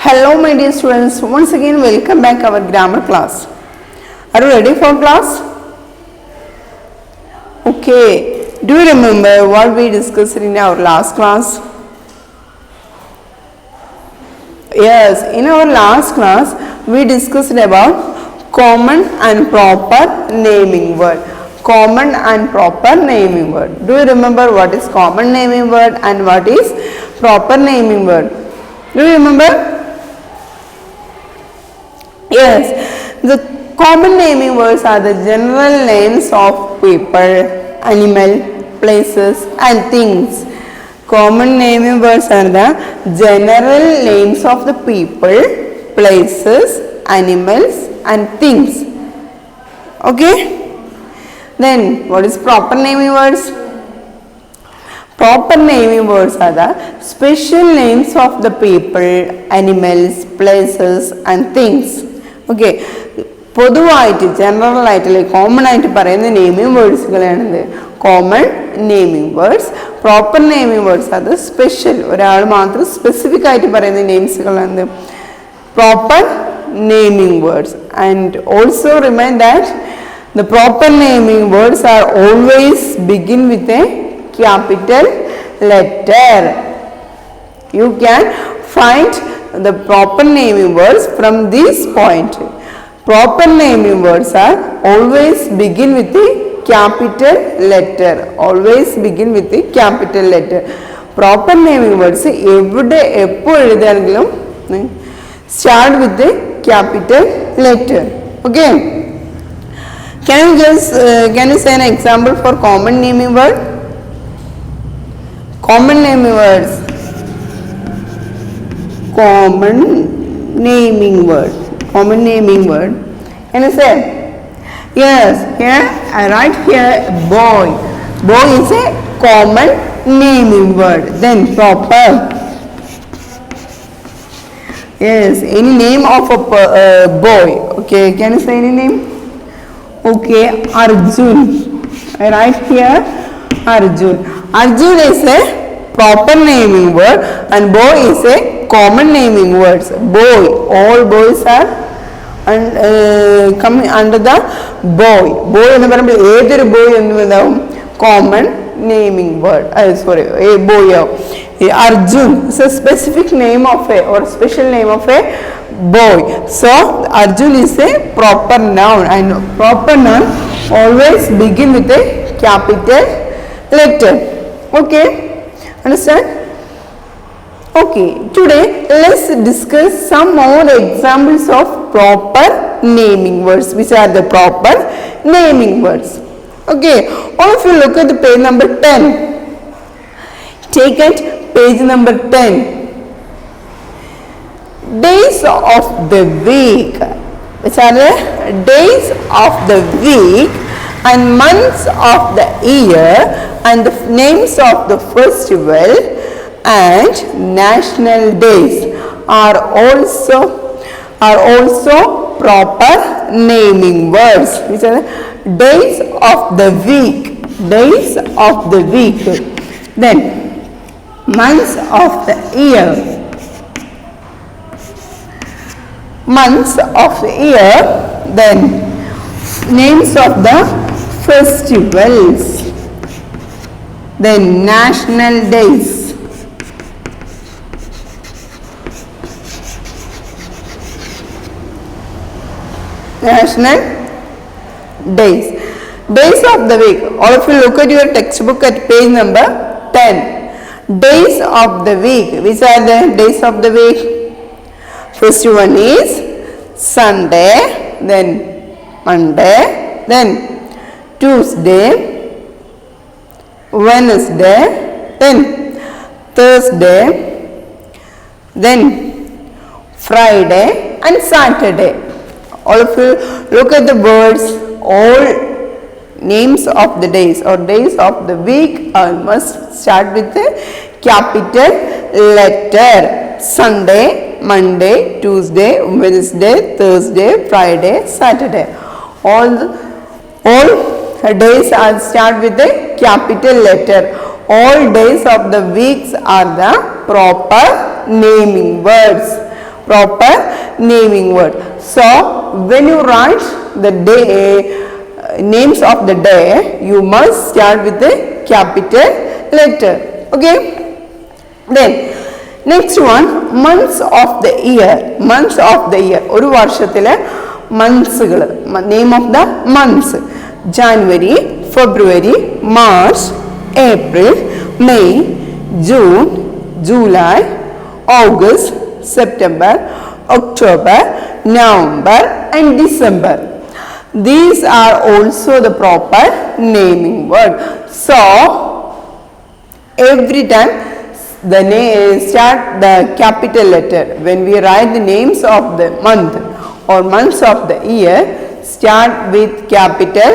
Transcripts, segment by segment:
Hello my dear students, once again welcome back our grammar class. Are you ready for class? Okay, do you remember what we discussed in our last class? Yes, in our last class we discussed about common and proper naming word. Common and proper naming word. Do you remember what is common naming word and what is proper naming word? Do you remember? Yes, the common naming words are the general names of people, animal, places and things. Common naming words are the general names of the people, places, animals and things. Okay? Then what is proper naming words? Proper naming words are the special names of the people, animals, places and things. Okay, പൊതുവായിട്ട് general ആയിട്ട് common ആയിട്ട് പറയുന്ന naming വേർഡ്സുകളാണിത് common naming words. Proper naming words അത് special ഒരാൾ മാത്രം specific ആയിട്ട് പറയുന്ന നെയിംസുകളാണ് proper naming words. And also remind that the proper naming words are always begin with a capital letter. You can find the proper naming words from this point. Proper naming words are always begin with a capital letter. Always begin with a capital letter. Proper naming words everyday eppo ezhudanengilum start with a capital letter. Okay, can you say an example for common naming word? Common naming words. Common naming word. Common naming word. Can you say? Yes, here I write here boy. Boy is a common naming word. Then proper. Yes, any name of a boy. Okay, can you say any name? Okay, Arjun. I write here Arjun. Arjun is a proper naming word and boy is a common naming words. Boy, all boys are coming under the boy. Boy എന്ന് പറയുമ്പോൾ ഏതൊരു boy എന്നുണ്ടാവും common naming word. Sorry, a boy. Arjun is a specific name of a or special name of a boy. So Arjun is a proper noun and proper noun always begin with a capital letter. Okay, understand? Okay, today let's discuss some more examples of proper naming words. Which are the proper naming words? Okay, all of you look at the page number 10. Take it, page number 10. Days of the week. Which are the days of the week and months of the year and the names of the festival and national days are also proper naming words. Which are the days of the week. Days of the week. Then months of the year. Months of the year. Then names of the festivals. Then national days. National days. Days of the week. All of you look at your textbook at page number 10. Days of the week. Which are the days of the week? First one is Sunday, then Monday, then Tuesday, Wednesday, then Thursday, then Friday and Saturday. All of you look at the words. All names of the days or days of the week must start with a capital letter. Sunday, Monday, Tuesday, Wednesday, Thursday, Friday, Saturday. All days are start with a capital letter. All days of the weeks are the proper naming words. proper naming word. So when you write the day names of the day, you must start with the capital letter. Okay, then next one, months of the year. Months of the year, ഒരു വർഷത്തിലെ monthsകൾ, name of the months: January, February, March, April, May, June, July, August, September, October, November and December. These are also the proper naming word. So every time the name start the capital letter. When we write the names of the month or months of the year, start with capital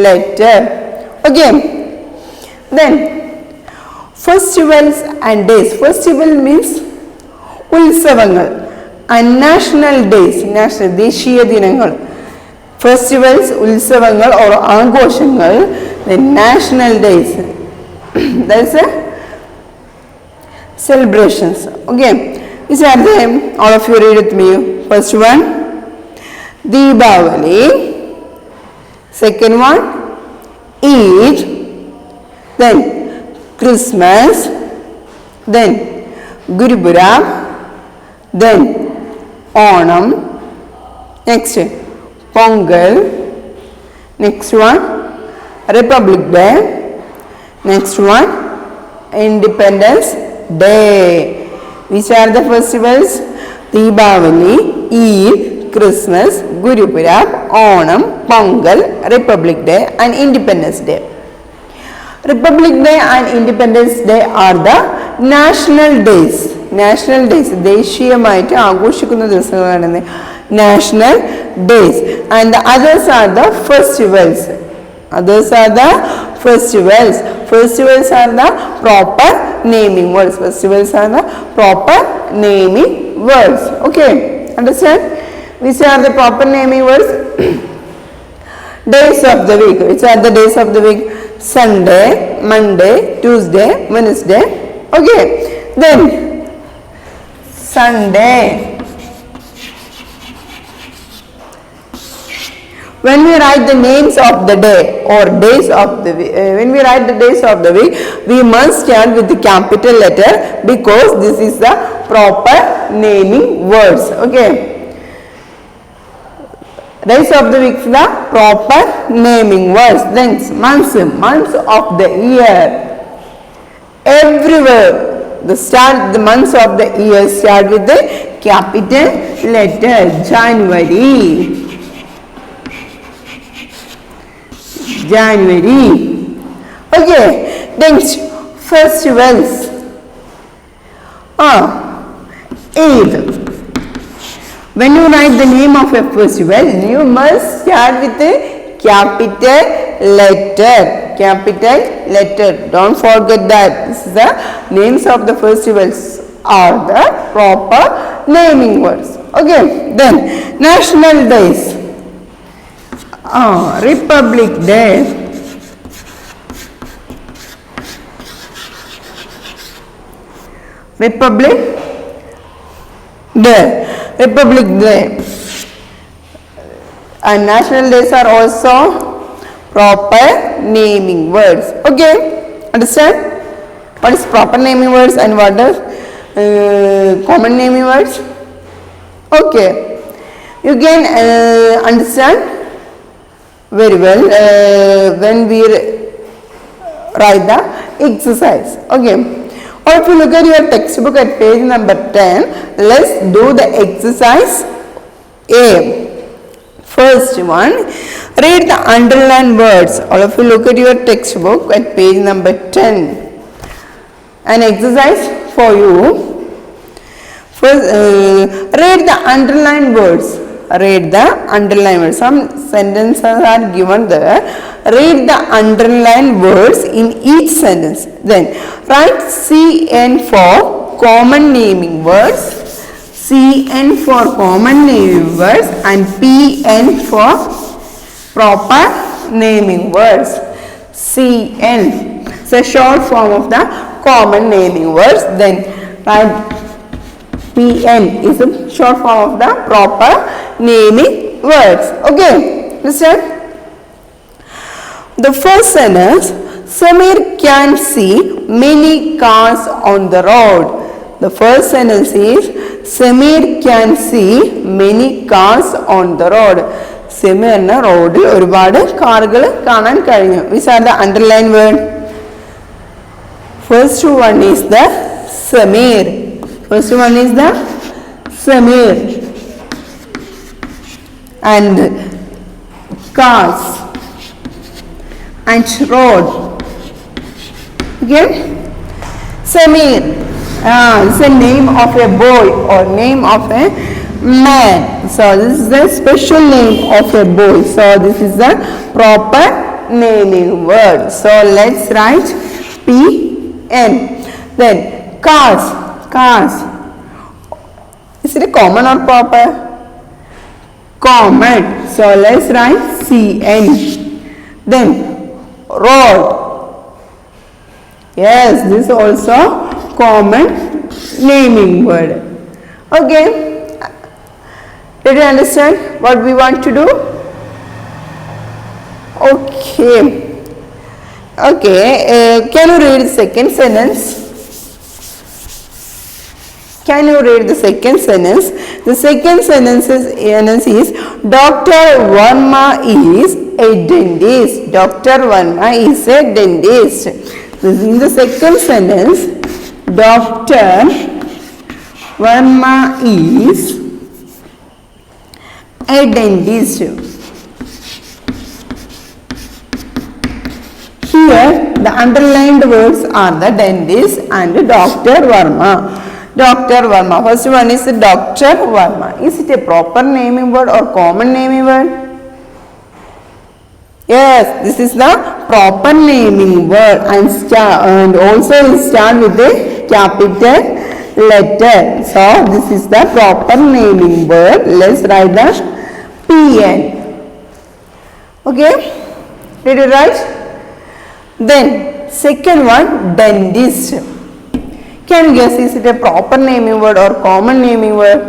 letter. Okay, then festivals and days. Festival means ഉത്സവങ്ങൾ, and national days, national ദേശീയ ദിനങ്ങൾ. Festivals, ഉത്സവങ്ങൾ or ആഘോഷങ്ങൾ, the national days, that's a celebrations. Okay, these are them. All of you read with me. First one, Deepavali. Second one, Eid. Then Christmas. Then Guru Purab. Then Onam. Next, Pongal. Next one, Republic Day. Next one, Independence Day. Which are the festivals? Deepavali, Eid, Christmas, Guru Purab, Onam, Pongal, Republic Day and Independence Day. Republic Day and Independence Day are the national days. National days, ദേശീയമായിട്ട് ആഘോഷിക്കുന്ന ദിവസങ്ങളാണ് national days. And the others are the festivals. Others are the festivals. Festivals are the proper naming words. Festivals are the proper naming words. Okay, understand? Which are the proper naming words? Days of the week. Which are the days of the week? Sunday, Monday, Tuesday, Wednesday. Okay, then Sunday. When we write the names of the day or days of the week, when we write the days of the week, we must start with the capital letter because this is the proper naming words. Okay, days of the week, the proper naming words. Then months, months of the year. Everywhere the months of the year start with the capital letter. January. January. Okay, then festivals. Eid. When you write the name of a festival, you must start with a capital letter. Capital letter. Don't forget that. This is the names of the festivals are the proper naming words. Okay, then national days. Republic Day. Republic Day. Republic Day. And national days are also proper naming words. Okay, understand? What is proper naming words and what is common naming words? Okay, you can understand very well when we write the exercise. Okay, or if you look at your textbook at page number 10, let's do the exercise A. First one, read the underlined words. All of you look at your textbook at page number 10. An exercise for you. First, read the underlined words. Read the underlined words. Some sentences are given there. Read the underlined words in each sentence. Then write CN for common naming words, CN for common naming words and PN for proper naming words. CN. It's a short form of the common naming words. Then write PN is the short form of the proper naming words. Okay, listen. The first sentence, Samir can see many cars on the road. The first sentence is, Samir can see many cars on the road. Samirna road il ഒരുപാട് കാറുകൾ കാണാൻ കഴിഞ്ഞു. Which are the underlined word? First one is the Samir. First one is the Samir. And cars and road. Okay? Samir. It's the name of a boy or name of a man. So this is the special name of a boy. So this is the proper naming word. So let's write PN. Then cars. Cars. Is it a common or proper? Common. So let's write CN. Then road. Yes, this is also common naming word. Okay. Did you understand what we want to do? Okay. Okay. Can you read the second sentence? Can you read the second sentence? The second sentence is Dr. Verma is a dentist. Dr. Verma is a dentist. This is in the second sentence. Dr. Verma is a dentist. Here the underlined words are the dentist and Dr. Verma. Dr. Verma. First one is Dr. Verma. Is it a proper naming word or common naming word? Yes, this is the proper naming word and also it starts with a capital letter. So this is the proper naming word. Let's write the PN. Okay, did you write? Then second one, dentist. Can you guess, is it a proper naming word or common naming word?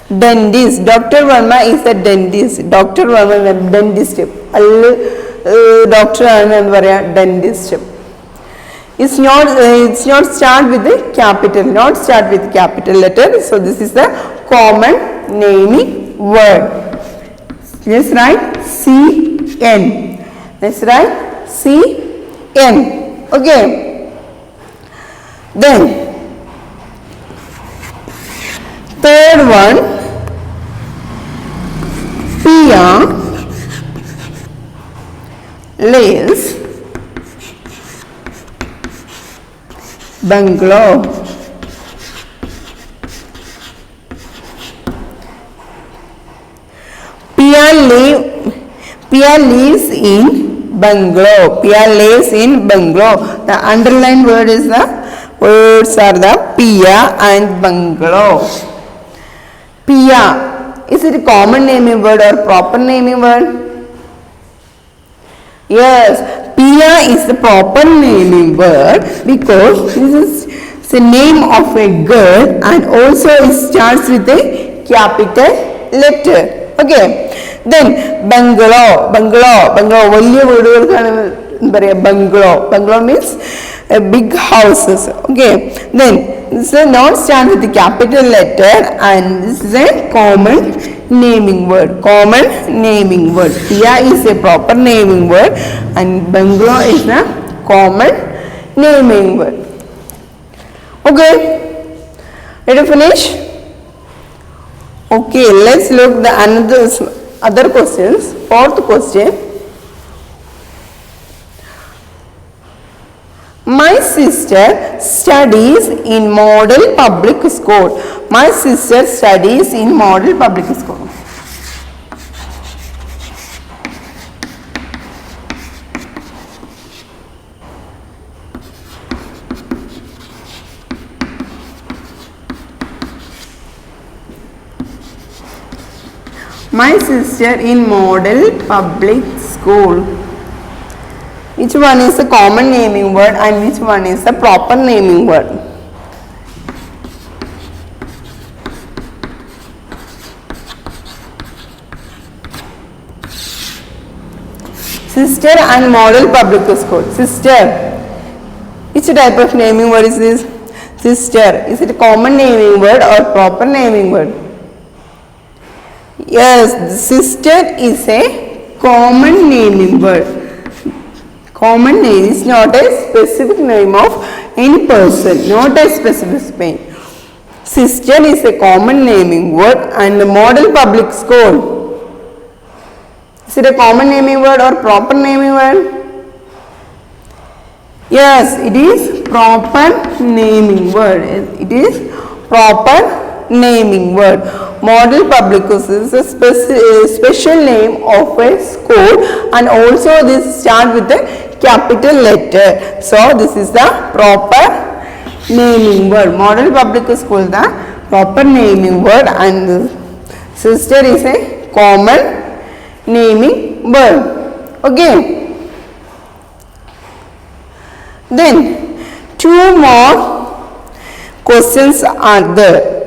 Dentist. Dr. Verma is a dentist. Dr. Verma is a dentist. Doctor dentist. It's not start with the capital, not start with capital letter. So this is the common naming word. Let's write CN. Let's write CN. Okay. Then third one, Pia lives bungalow. Pia lives in bungalow. Pia lives in bungalow. The underlined word is the words are the Pia and bungalow. Pia. Is it a common naming word or proper naming word? Yes, Pia is the proper naming word because this is the name of a girl and also it starts with a capital letter. Okay. Then bungalow. വലിയ വീടുകൾക്കാണ് പറയാ bungalow. Bungalow means big houses. Okay. Then this is not start with the capital letter and this is a common naming word. Common naming word. Pia is a proper naming word and bungalow is a common naming word. Okay. Did you finish? Okay. Let's look the other questions. Fourth question. My sister studies in model public school. My sister studies in model public school. My sister in model public school. Which one is the common naming word and which one is the proper naming word? Sister and model public school. Sister. Which type of naming word is this? Sister. Is it a common naming word or proper naming word? Yes, sister is a common naming word. Common name is not a specific name of any person, not a specific name. Sister is a common naming word and the model public school. Is it a common naming word or proper naming word? Yes, it is proper naming word. It is proper naming word. Model public school is a special name of a school and also this start with a capital letter. So this is the proper naming word. Model public school the proper naming word and sister is a common naming word. Okay. Then two more questions are there.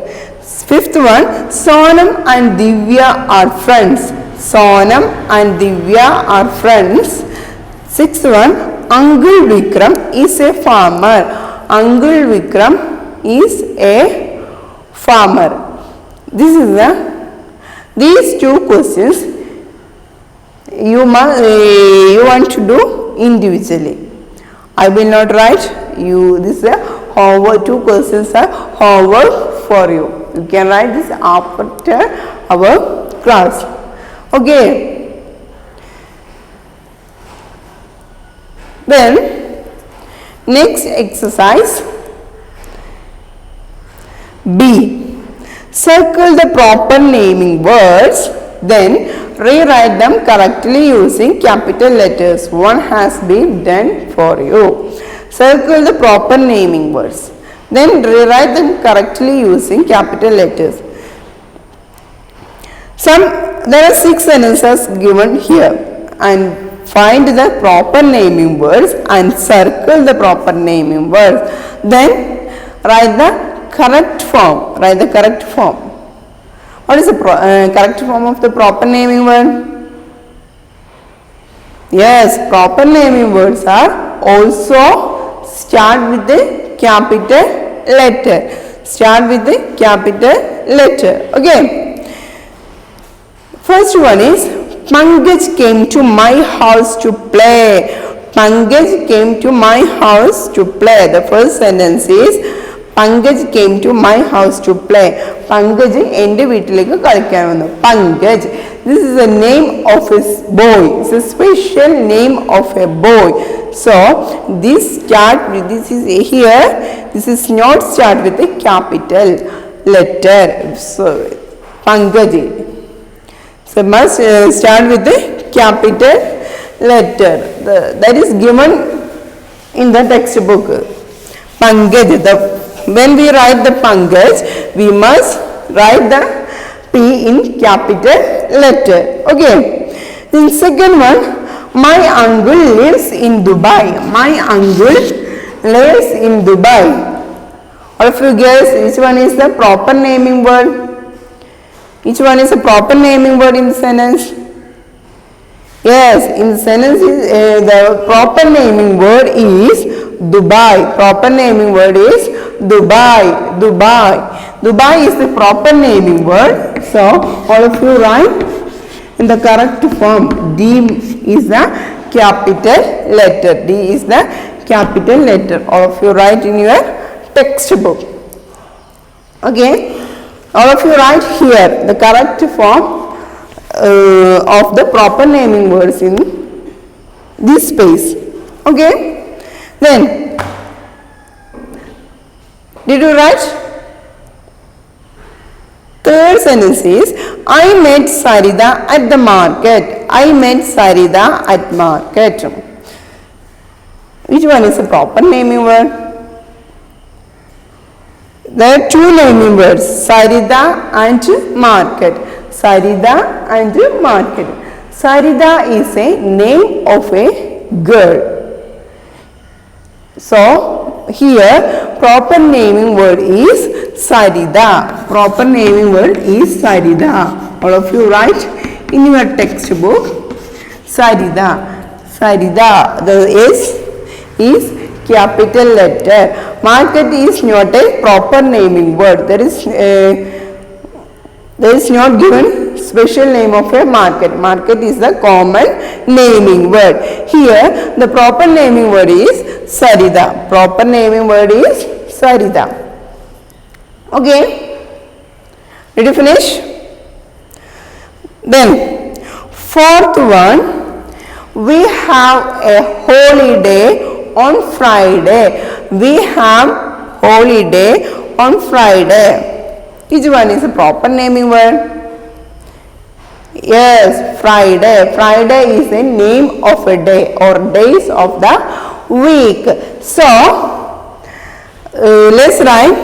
Fifth one, Sonam and Divya are friends. Sonam and Divya are friends. Sixth one, Uncle Vikram is a farmer. Uncle Vikram is a farmer. These two questions you want to do individually. I will not write you. This is a homework. Two questions are homework for you. You can write this after our class. Okay. Then next exercise B. Circle the proper naming words, then rewrite them correctly using capital letters. One has been done for you. Circle the proper naming words, then rewrite them correctly using capital letters. There are 6 sentences given here and find the proper naming words and circle the proper naming words. Then write the correct form. Write the correct form. What is the correct form of the proper naming word? Yes, proper naming words are also start with the capital letter. Start with the capital letter. Okay. First one is Pankaj came to my house to play. Pankaj came to my house to play. The first sentence is Pankaj came to my house to play. Pankaj ende veettilekku kalikkan vannu. Pankaj. This is the name of his boy. It's a special name of a boy. So this is here. This is not start with a capital letter. So Pankaj. So must start with the capital letter. That is given in the textbook. Pankaj. When we write the Pankaj, we must write the P in capital letter. Okay. Then second one, my uncle lives in Dubai. My uncle lives in Dubai. All of you guess which one is the proper naming word? Which one is the proper naming word in the sentence? Yes, in the sentence the proper naming word is Dubai. Proper naming word is Dubai. Dubai. Dubai is the proper naming word. So all of you write in the correct form. D is the capital letter. D is the capital letter. All of you write in your textbook. Okay. All of you write here the correct form of the proper naming words in this space. Okay. Then did you write? Third sentence is I met Sarida at the market. I met Sarida at market. Which one is the proper naming word? There are two naming words, Sarida and market. Sarida and market. Sarida is a name of a girl. So here proper naming word is Sarida. Proper naming word is Sarida. All of you write in your textbook Sarida. Sarida. The S is capital letter. Market is not a proper naming word. There is not given special name of a market. Market is the common naming word. Here the proper naming word is Sarida. Proper naming word is Sarida. Okay. Did you finish? Then fourth one, we have a holiday on Friday. We have holiday on Friday. Which one is a proper naming word? Yes, Friday. Friday is the name of a day or days of the week. So, let's write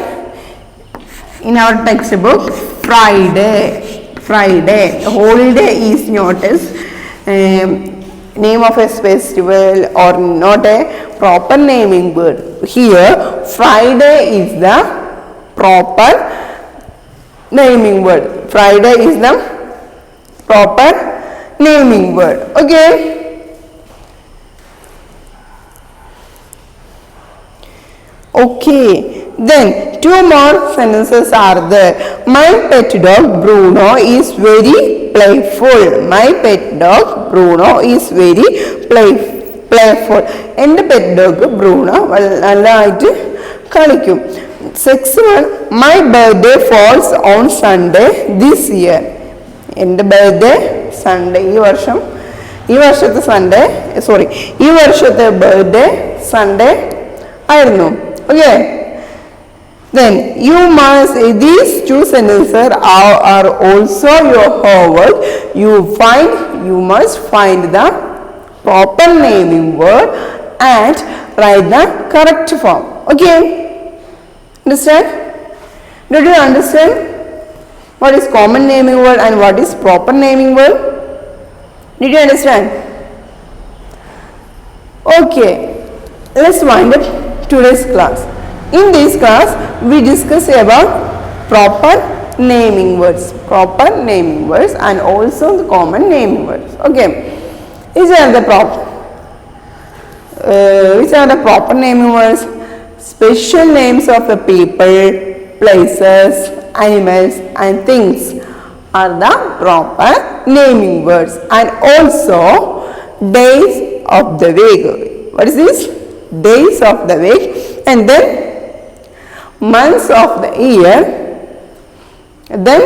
in our textbook Friday. Friday. Holiday is not as name of a festival or not a proper naming word. Here, Friday is the proper naming word. Friday is the proper naming word. Okay. Okay. Then two more sentences are there. My pet dog Bruno is very playful. My pet dog Bruno is very playful. എൻ്റെ pet dog Bruno നല്ലതായിട്ട് കളിക്കും. Sixth one, my birthday falls on Sunday this year. എൻ്റെ birthday Sunday ഈ വർഷത്തെ Sunday ഈ വർഷത്തെ birthday Sunday ആയിരുന്നു. Okay. Then you must, these two sentences are also your homework. You must find the proper naming word and write the correct form. Okay. Understand? Did you understand what is common naming word and what is proper naming word? Did you understand? Okay. Let's wind up today's class. In this class, we discuss about proper naming words and also the common naming words. Okay. Which are the proper naming words? Special names of the people, places, animals and things are the proper naming words, and also days of the week. What is this? Days of the week, and then months of the year, then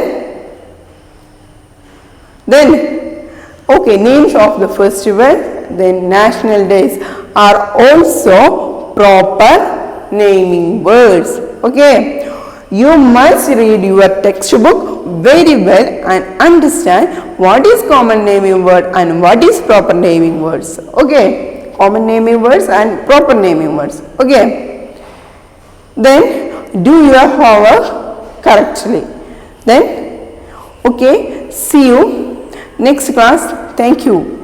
okay, names of the festival, then national days are also proper naming words. Okay, you must read your textbook very well and understand what is common naming word and what is proper naming words. Okay, common naming words and proper naming words. Okay, then do your homework correctly. Then okay, see you next class. Thank you.